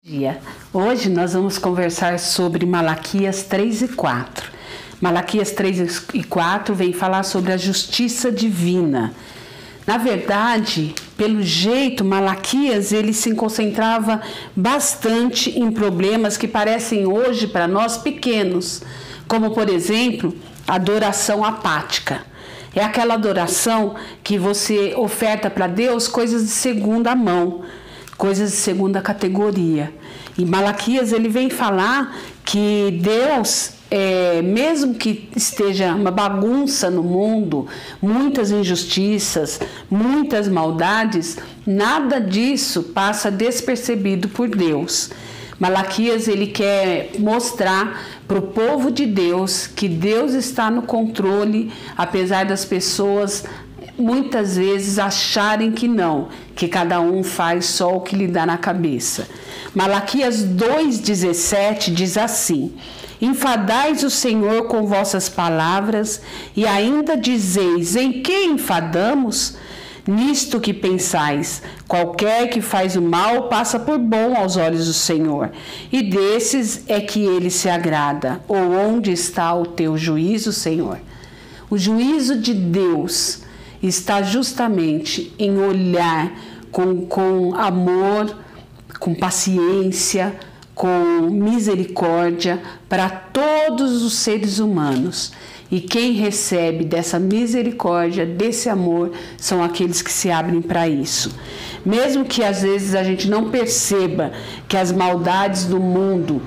Dia. Hoje nós vamos conversar sobre Malaquias 3 e 4. Malaquias 3 e 4 vem falar sobre a justiça divina. Na verdade, pelo jeito, Malaquias ele se concentrava bastante em problemas que parecem hoje para nós pequenos, como por exemplo, a adoração apática. É aquela adoração que você oferta para Deus coisas de segunda mão, coisas de segunda categoria. E Malaquias ele vem falar que Deus, mesmo que esteja uma bagunça no mundo, muitas injustiças, muitas maldades, nada disso passa despercebido por Deus. Malaquias ele quer mostrar para o povo de Deus que Deus está no controle, apesar das pessoas muitas vezes acharem que não, que cada um faz só o que lhe dá na cabeça. Malaquias 2,17 diz assim: enfadais o Senhor com vossas palavras e ainda dizeis, em que enfadamos? Nisto que pensais, qualquer que faz o mal passa por bom aos olhos do Senhor, e desses é que ele se agrada. Ou onde está o teu juízo, Senhor? O juízo de Deus está justamente em olhar com amor, com paciência, com misericórdia para todos os seres humanos. E quem recebe dessa misericórdia, desse amor, são aqueles que se abrem para isso. Mesmo que às vezes a gente não perceba que as maldades do mundo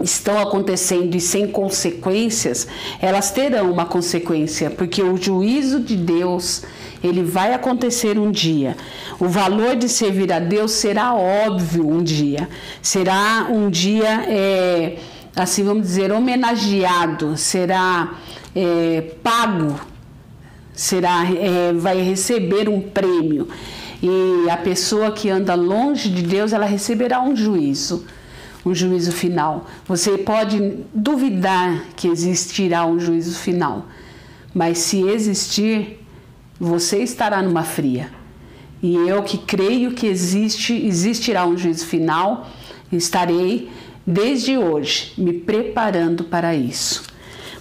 estão acontecendo e sem consequências, elas terão uma consequência, porque o juízo de Deus, ele vai acontecer um dia. O valor de servir a Deus será óbvio um dia. Será um dia, assim vamos dizer, homenageado, será pago, vai receber um prêmio. E a pessoa que anda longe de Deus, ela receberá um juízo final. Você pode duvidar que existirá um juízo final, mas se existir, você estará numa fria. E eu que creio que existirá um juízo final, estarei desde hoje me preparando para isso.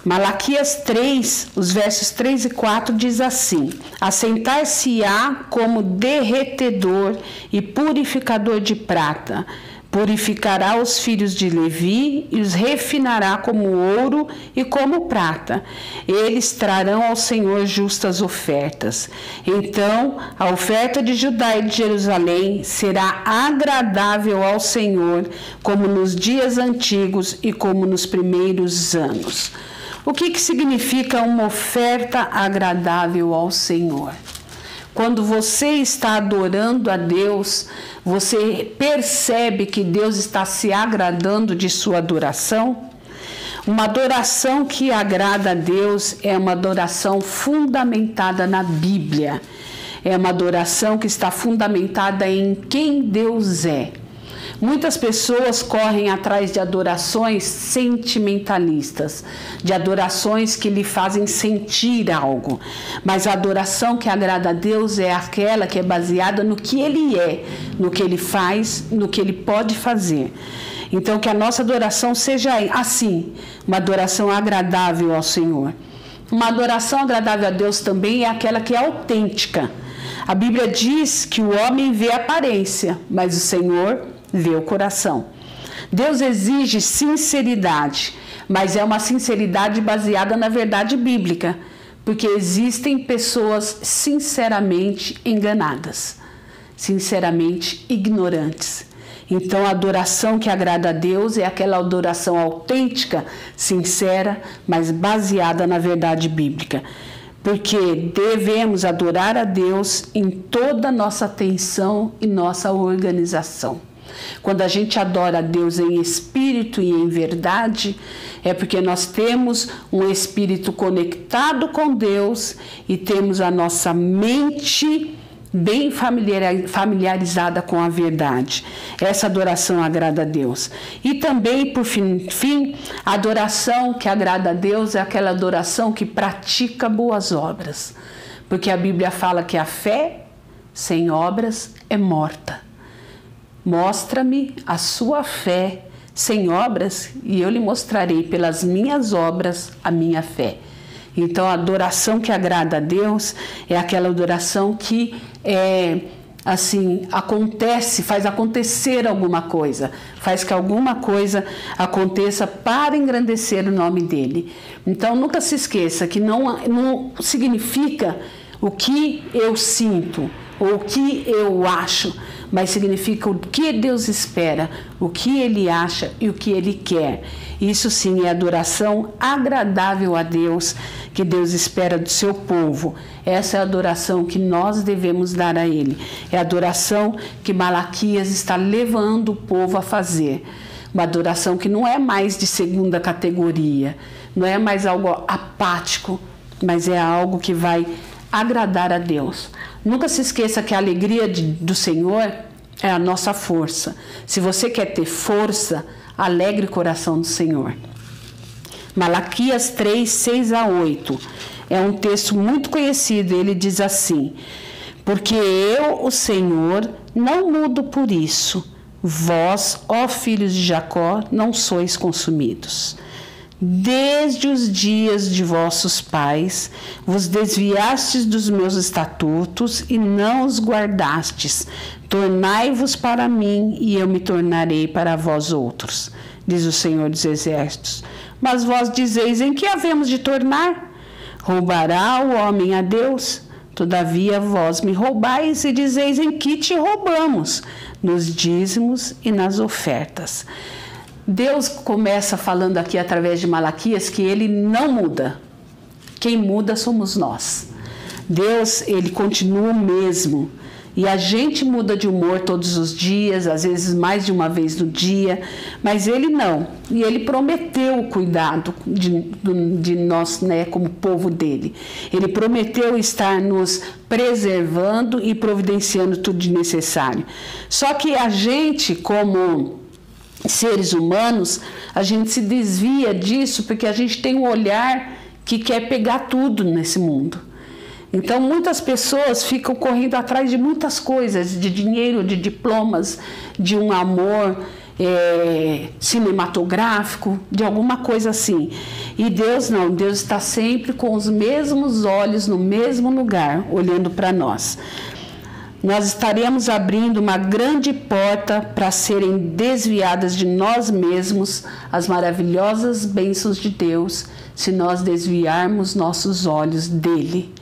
Malaquias 3, os versos 3 e 4 diz assim: assentar-se-á como derretedor e purificador de prata, purificará os filhos de Levi e os refinará como ouro e como prata. Eles trarão ao Senhor justas ofertas. Então, a oferta de Judá e de Jerusalém será agradável ao Senhor, como nos dias antigos e como nos primeiros anos. O que significa uma oferta agradável ao Senhor? Quando você está adorando a Deus, você percebe que Deus está se agradando de sua adoração? Uma adoração que agrada a Deus é uma adoração fundamentada na Bíblia. É uma adoração que está fundamentada em quem Deus é. Muitas pessoas correm atrás de adorações sentimentalistas, de adorações que lhe fazem sentir algo. Mas a adoração que agrada a Deus é aquela que é baseada no que Ele é, no que Ele faz, no que Ele pode fazer. Então, que a nossa adoração seja assim, uma adoração agradável ao Senhor. Uma adoração agradável a Deus também é aquela que é autêntica. A Bíblia diz que o homem vê a aparência, mas o Senhor vê o coração. Deus exige sinceridade, mas é uma sinceridade baseada na verdade bíblica, porque existem pessoas sinceramente enganadas, sinceramente ignorantes. Então a adoração que agrada a Deus é aquela adoração autêntica, sincera, mas baseada na verdade bíblica. Porque devemos adorar a Deus em toda a nossa atenção e nossa organização. Quando a gente adora a Deus em espírito e em verdade, é porque nós temos um espírito conectado com Deus e temos a nossa mente bem familiarizada com a verdade. Essa adoração agrada a Deus. E também, por fim, a adoração que agrada a Deus é aquela adoração que pratica boas obras. Porque a Bíblia fala que a fé sem obras é morta. Mostra-me a sua fé sem obras e eu lhe mostrarei pelas minhas obras a minha fé. Então, a adoração que agrada a Deus é aquela adoração que acontece, faz acontecer alguma coisa, faz que alguma coisa aconteça para engrandecer o nome dele. Então, nunca se esqueça que não significa o que eu sinto ou o que eu acho, mas significa o que Deus espera, o que Ele acha e o que Ele quer. Isso sim é adoração agradável a Deus, que Deus espera do seu povo. Essa é a adoração que nós devemos dar a Ele. É a adoração que Malaquias está levando o povo a fazer. Uma adoração que não é mais de segunda categoria, não é mais algo apático, mas é algo que vai agradar a Deus. Nunca se esqueça que a alegria do Senhor é a nossa força. Se você quer ter força, alegre o coração do Senhor. Malaquias 3, 6 a 8. É um texto muito conhecido. Ele diz assim: porque eu, o Senhor, não mudo por isso. Vós, ó filhos de Jacó, não sois consumidos. Desde os dias de vossos pais, vos desviastes dos meus estatutos e não os guardastes. Tornai-vos para mim, e eu me tornarei para vós outros, diz o Senhor dos Exércitos. Mas vós dizeis: em que havemos de tornar? Roubará o homem a Deus? Todavia vós me roubais e dizeis: em que te roubamos? Nos dízimos e nas ofertas. Deus começa falando aqui através de Malaquias que Ele não muda. Quem muda somos nós. Deus, Ele continua o mesmo. E a gente muda de humor todos os dias, às vezes mais de uma vez no dia, mas Ele não. E Ele prometeu o cuidado de nós, né, como povo dEle. Ele prometeu estar nos preservando e providenciando tudo de necessário. Só que a gente, como seres humanos, a gente se desvia disso porque a gente tem um olhar que quer pegar tudo nesse mundo. Então, muitas pessoas ficam correndo atrás de muitas coisas, de dinheiro, de diplomas, de um amor cinematográfico, de alguma coisa assim. E Deus não, Deus está sempre com os mesmos olhos no mesmo lugar, olhando para nós. Nós estaremos abrindo uma grande porta para serem desviadas de nós mesmos as maravilhosas bênçãos de Deus, se nós desviarmos nossos olhos dele.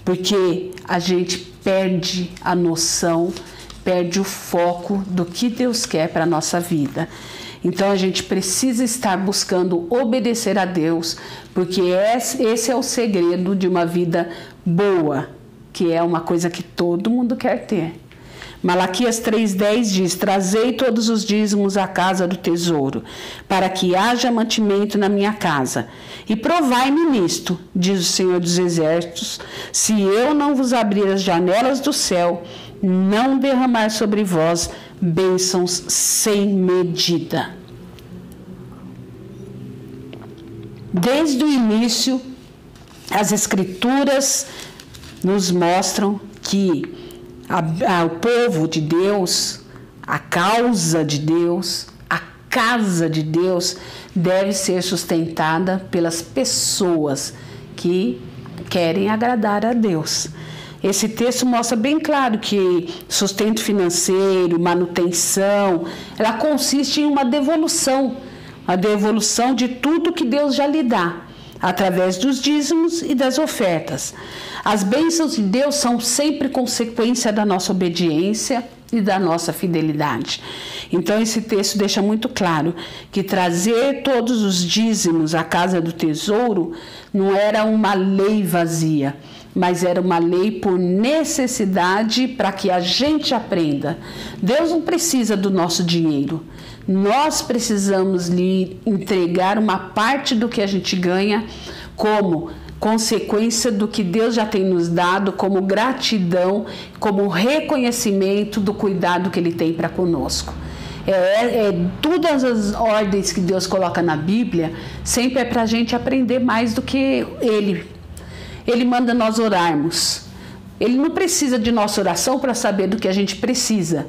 Porque a gente perde a noção, perde o foco do que Deus quer para a nossa vida. Então a gente precisa estar buscando obedecer a Deus, porque esse é o segredo de uma vida boa, que é uma coisa que todo mundo quer ter. Malaquias 3,10 diz: trazei todos os dízimos à casa do tesouro, para que haja mantimento na minha casa. E provai-me nisto, diz o Senhor dos Exércitos, se eu não vos abrir as janelas do céu, não derramar sobre vós bênçãos sem medida. Desde o início, as Escrituras nos mostram que o povo de Deus, a causa de Deus, a casa de Deus deve ser sustentada pelas pessoas que querem agradar a Deus. Esse texto mostra bem claro que sustento financeiro, manutenção, ela consiste em uma devolução de tudo que Deus já lhe dá, através dos dízimos e das ofertas. As bênçãos de Deus são sempre consequência da nossa obediência e da nossa fidelidade. Então esse texto deixa muito claro que trazer todos os dízimos à casa do tesouro não era uma lei vazia, mas era uma lei por necessidade para que a gente aprenda. Deus não precisa do nosso dinheiro. Nós precisamos lhe entregar uma parte do que a gente ganha como consequência do que Deus já tem nos dado, como gratidão, como reconhecimento do cuidado que Ele tem para conosco. Todas as ordens que Deus coloca na Bíblia sempre é para a gente aprender mais do que Ele. Ele manda nós orarmos. Ele não precisa de nossa oração para saber do que a gente precisa.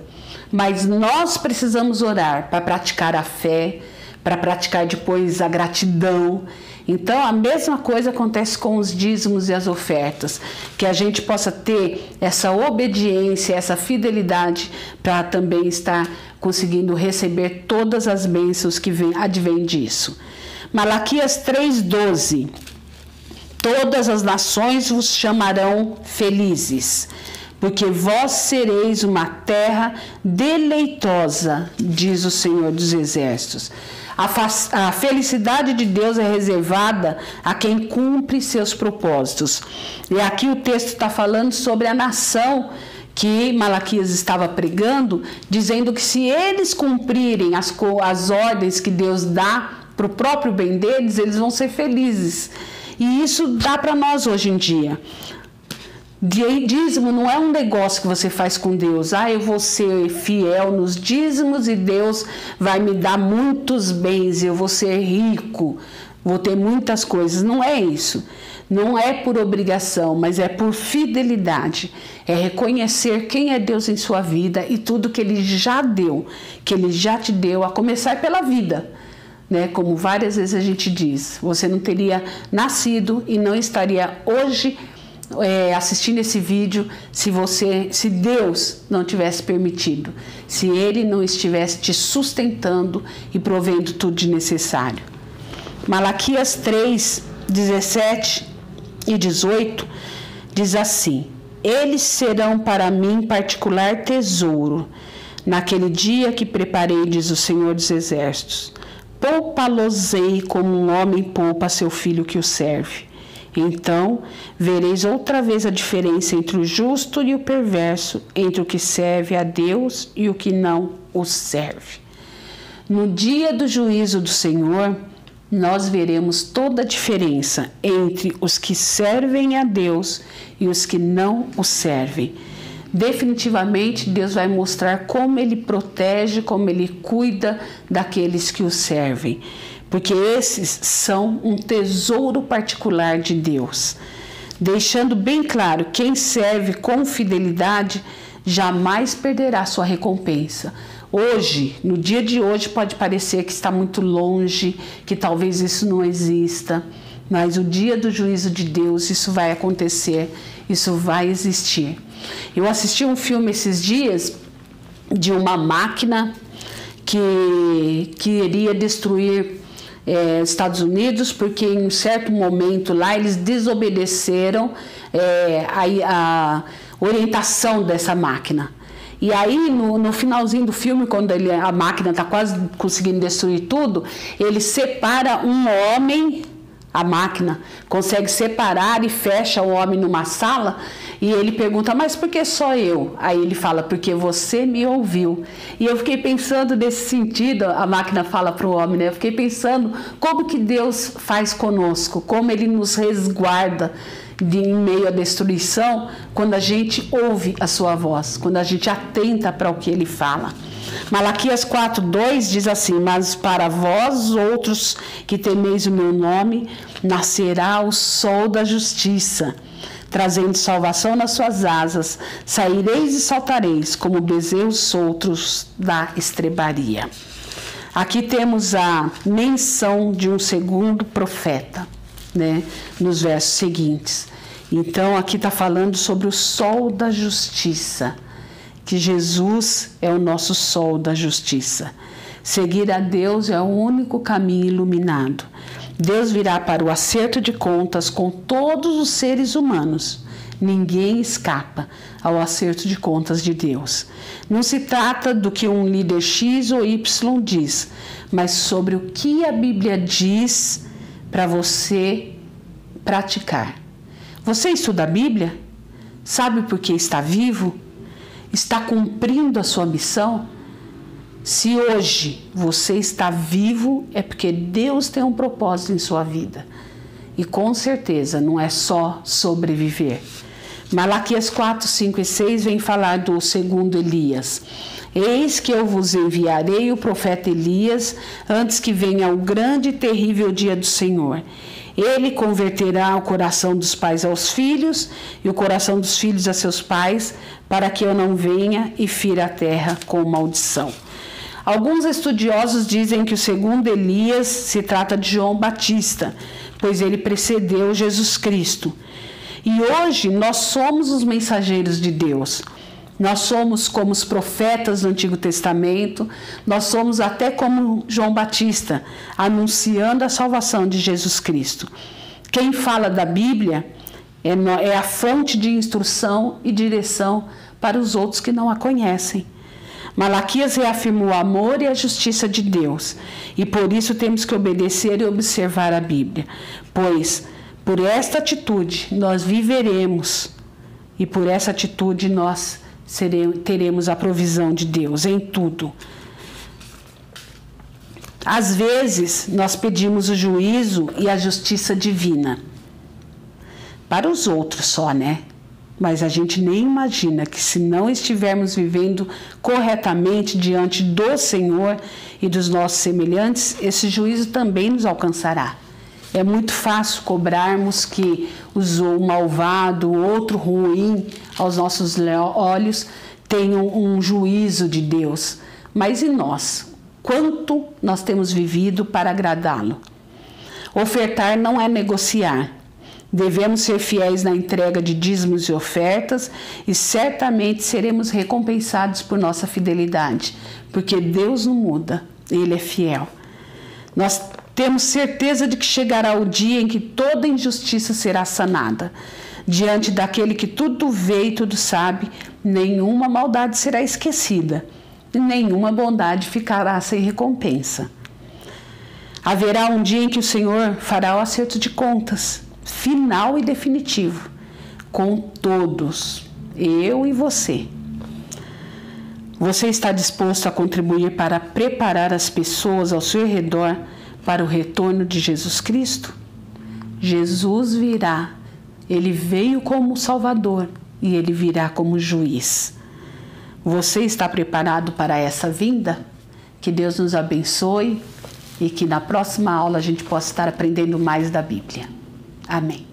mas nós precisamos orar para praticar a fé, para praticar depois a gratidão. Então a mesma coisa acontece com os dízimos e as ofertas, que a gente possa ter essa obediência, essa fidelidade para também estar conseguindo receber todas as bênçãos que advêm disso. Malaquias 3,12: todas as nações vos chamarão felizes, porque vós sereis uma terra deleitosa, diz o Senhor dos Exércitos. A felicidade de Deus é reservada a quem cumpre seus propósitos. E aqui o texto está falando sobre a nação que Malaquias estava pregando, dizendo que se eles cumprirem as ordens que Deus dá para o próprio bem deles, eles vão ser felizes. E isso dá para nós hoje em dia. Dízimo não é um negócio que você faz com Deus. Eu vou ser fiel nos dízimos e Deus vai me dar muitos bens, eu vou ser rico, vou ter muitas coisas. Não é isso. Não é por obrigação, mas é por fidelidade. É reconhecer quem é Deus em sua vida e tudo que Ele já deu, que Ele já te deu, a começar pela vida. Como várias vezes a gente diz, você não teria nascido e não estaria hoje assistindo esse vídeo se Deus não tivesse permitido, se Ele não estivesse te sustentando e provendo tudo de necessário. Malaquias 3, 17 e 18 diz assim: eles serão para mim particular tesouro, naquele dia que preparei, diz o Senhor dos Exércitos. Poupa-los-ei como um homem poupa seu filho que o serve. Então vereis outra vez a diferença entre o justo e o perverso, entre o que serve a Deus e o que não o serve. No dia do juízo do Senhor, nós veremos toda a diferença entre os que servem a Deus e os que não o servem. Definitivamente Deus vai mostrar como Ele protege, como Ele cuida daqueles que o servem, porque esses são um tesouro particular de Deus, deixando bem claro, quem serve com fidelidade jamais perderá sua recompensa. Hoje, no dia de hoje, pode parecer que está muito longe, que talvez isso não exista, mas o dia do juízo de Deus, isso vai acontecer, isso vai existir. Eu assisti um filme esses dias de uma máquina que iria destruir Estados Unidos, porque em um certo momento lá eles desobedeceram a orientação dessa máquina. E aí no finalzinho do filme, quando a máquina está quase conseguindo destruir tudo, ele separa um homem, a máquina consegue separar e fecha o homem numa sala, e ele pergunta, mas por que só eu? Aí ele fala, porque você me ouviu. E eu fiquei pensando nesse sentido, a máquina fala para o homem, né? Eu fiquei pensando como que Deus faz conosco, como Ele nos resguarda em meio à destruição, quando a gente ouve a sua voz, quando a gente atenta para o que Ele fala. Malaquias 4:2 diz assim: mas para vós outros que temeis o meu nome, nascerá o sol da justiça, trazendo salvação nas suas asas, saireis e saltareis como bezerros soltos da estrebaria. Aqui temos a menção de um segundo profeta, né, nos versos seguintes. Então aqui está falando sobre o sol da justiça, que Jesus é o nosso sol da justiça. Seguir a Deus é o único caminho iluminado. Deus virá para o acerto de contas com todos os seres humanos. Ninguém escapa ao acerto de contas de Deus. Não se trata do que um líder X ou Y diz, mas sobre o que a Bíblia diz para você praticar. Você estuda a Bíblia? Sabe por que está vivo? Está cumprindo a sua missão? Se hoje você está vivo, é porque Deus tem um propósito em sua vida. E com certeza não é só sobreviver. Malaquias 4, 5 e 6 vem falar do segundo Elias. Eis que eu vos enviarei o profeta Elias antes que venha o grande e terrível dia do Senhor. Ele converterá o coração dos pais aos filhos e o coração dos filhos a seus pais, para que eu não venha e fira a terra com maldição. Alguns estudiosos dizem que o segundo Elias se trata de João Batista, pois ele precedeu Jesus Cristo. E hoje nós somos os mensageiros de Deus. Nós somos como os profetas do Antigo Testamento, nós somos até como João Batista, anunciando a salvação de Jesus Cristo. Quem fala da Bíblia é a fonte de instrução e direção para os outros que não a conhecem. Malaquias reafirmou o amor e a justiça de Deus, e por isso temos que obedecer e observar a Bíblia, pois por esta atitude nós viveremos, e por essa atitude nós teremos a provisão de Deus em tudo. Às vezes nós pedimos o juízo e a justiça divina para os outros só, né? Mas a gente nem imagina que se não estivermos vivendo corretamente diante do Senhor e dos nossos semelhantes, esse juízo também nos alcançará. É muito fácil cobrarmos que o malvado, o outro ruim, aos nossos olhos, tenham um juízo de Deus. Mas e nós? Quanto nós temos vivido para agradá-lo? Ofertar não é negociar. Devemos ser fiéis na entrega de dízimos e ofertas e certamente seremos recompensados por nossa fidelidade, porque Deus não muda, Ele é fiel. Nós temos certeza de que chegará o dia em que toda injustiça será sanada. Diante daquele que tudo vê e tudo sabe, nenhuma maldade será esquecida, e nenhuma bondade ficará sem recompensa. Haverá um dia em que o Senhor fará o acerto de contas, final e definitivo, com todos, eu e você. Você está disposto a contribuir para preparar as pessoas ao seu redor para o retorno de Jesus Cristo? Jesus virá. Ele veio como Salvador e ele virá como juiz. Você está preparado para essa vinda? Que Deus nos abençoe e que na próxima aula a gente possa estar aprendendo mais da Bíblia. Amém.